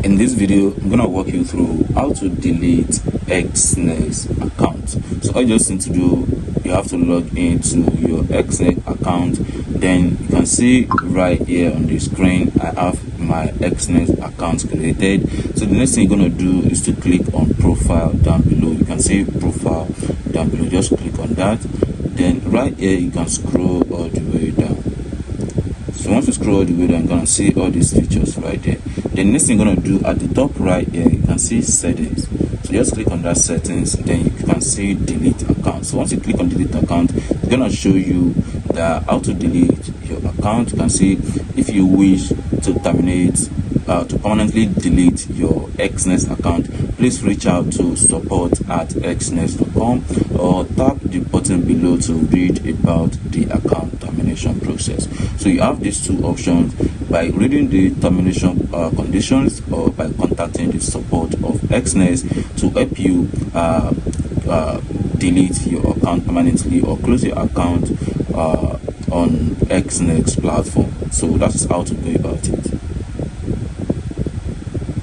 In this video, I'm gonna walk you through how to delete Exness account. So all you just need to do, you have to log into your Exness account. Then you can see right here on the screen, I have my Exness account created. So the next thing you're gonna do is to click on profile down below. You can see profile down below. Just click on that. Then right here you can scroll all the way down. So once you scroll all the way down, you're gonna see all these features right there. The next thing you're gonna do at the top right here, you can see settings. So just click on that settings, then you can see delete account. So once you click on delete account, it's gonna show you how to delete your account. You can see if you wish to terminate to permanently delete your Exness account, please reach out to support@exness.com or tap the button below to read about the account termination process. So you have these two options: by reading the termination conditions, or by contacting the support of Exness to help you delete your account permanently or close your account on Exness platform. So that's how to go about it.